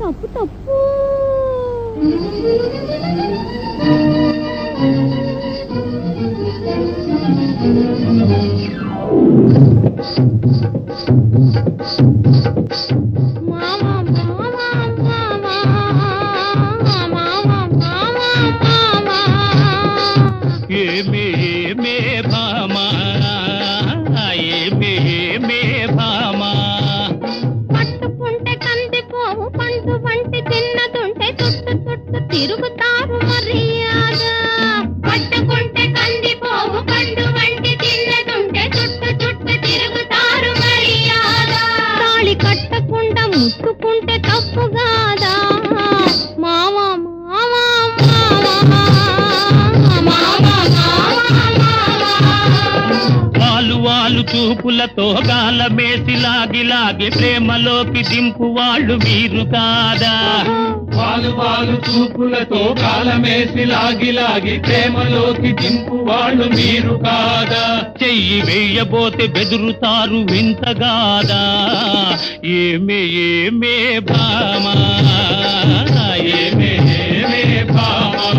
తప్పు తప్పు. పట్టుకుంటే కందిపోవు పండు వంటి తిన్నదుంటే చుట్టు చుట్టు తిరుగుతారు మర్యాద. పట్టుకుంటే కందిపోవు పండు వంటి తిన్నదుంటే చుట్టు చుట్టు తిరుగుతారు మర్యాద. తాళి కట్టకుండా ముట్టుకుంటే తప్పు కాదా మావా మావా మావా వాలు చూపులతో గాలమేసి లాగి లాగి ప్రేమలోకి దింపు వాళ్ళు మీరు కాదా. వాలు చూపులతో గాలమేసి లాగి లాగి ప్రేమలోకి దింపు వాళ్ళు మీరు కాదా. చెయ్యి వేయబోతే బెదురుతారు వింతగాదా. ఏమే ఏమే భామా ఏమే ఏమే భామా.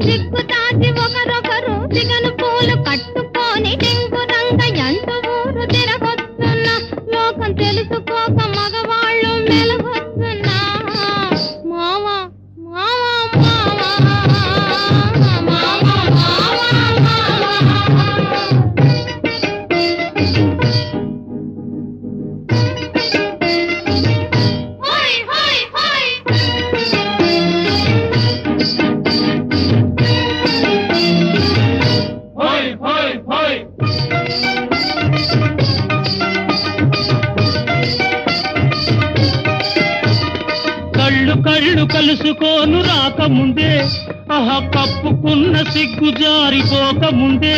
సిగ్గుదాచి ఒకరొకరు సిగను పూలు కట్టుకొని టింగు రంగ ఎంటు ఊరు తిరగొస్తున్నా. లోకం తెలుసుకోక మగవాళ్ళు మెలగొస్తున్నా. మావా మావా మావా మావా కళ్ళు కళ్ళు కలుసుకోను రాకముందే ఆహా కప్పుకున్న సిగ్గు జారిపోకముందే.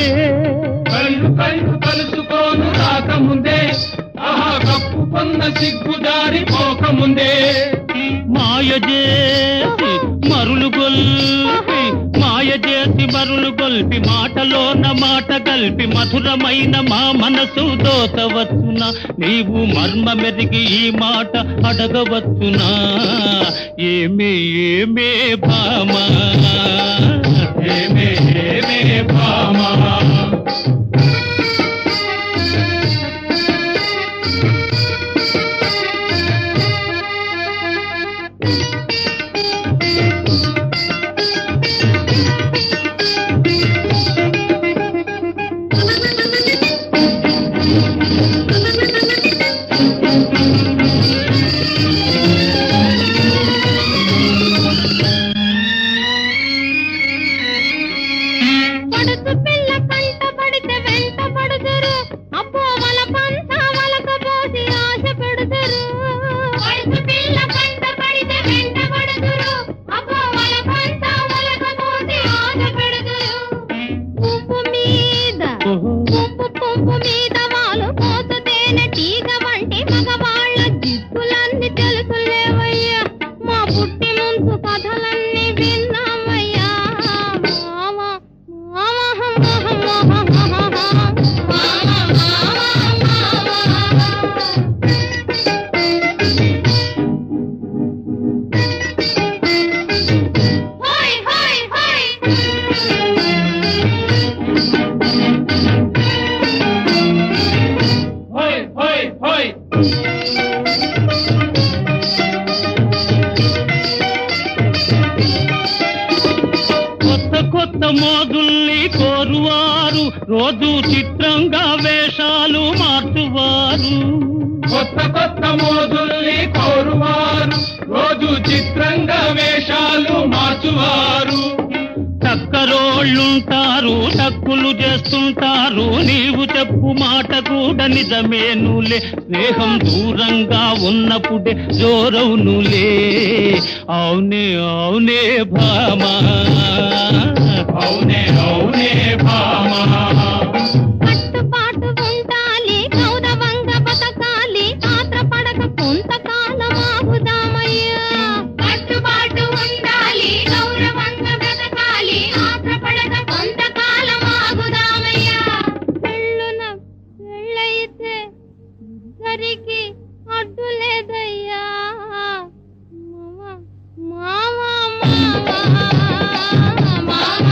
కళ్ళు కళ్ళు కలుసుకోను రాకముందే ఆహా కప్పుకున్న సిగ్గు జారిపోకముందే. మాయ చేసి మరులు గొల్పి మాయ చేసి మరులు గొల్పి మాటలోన మాట గల్పి మధురమైన మా మనసు దోచవచ్చునా. నీవు మర్మ మెరిగి ఈ మాట అడగవచ్చునా. ఏమే ఏమే భామా ఏమే ఏమే భామా. పడుతు పిల్ల కంట పడితే వెంట పడుతురు. అబ్బో వల పంచ వలకపోసి ఆశ పెడుతురు. పడుతు పిల్ల కంట పడితే వెంట పడుతురు. అబ్బో వల పంచ వలకపోసి ఆశ పెడుతురు. పువ్వు మీద పువ్వు మీద వాళ్ళు పోతేనే తీగ వంటి మగవాళ్ళ జిత్తులన్నీ తెలుసులేవయ్యా. మా పుట్టి ముందు కథలన్నీ విన్నామయ్యా. కొత్త మోజుల్ని కోరువారు రోజు చిత్రంగా వేషాలు మార్చువారు. కొత్త కొత్త మోజుల్ని కోరువారు రోజు చిత్రంగా వేషాలు మార్చువారు టక్కరోళ్ళుంటారు టక్కులు చేస్తుంటారు నీవు చెప్పు మాట కూడా నిజమేనులే స్నేహం దూరంగా ఉన్నప్పుడే జోరవునులే అవునే అవునే భామా అవునే అవునే భామా కట్టుబాటు ఉండాలి గౌరవంగా బతకాలి ఆత్రపడక కొంతకాలం ఆగుదామయ్యా కట్టుబాటు ఉండాలి గౌరవంగా బతకాలి ఆత్రపడక కొంతకాలం ఆగుదామయ్యా పెళ్ళున పెళ్ళైతే ఇద్దరికి అడ్డు లేదయ్యా మావా మావా మావా మావా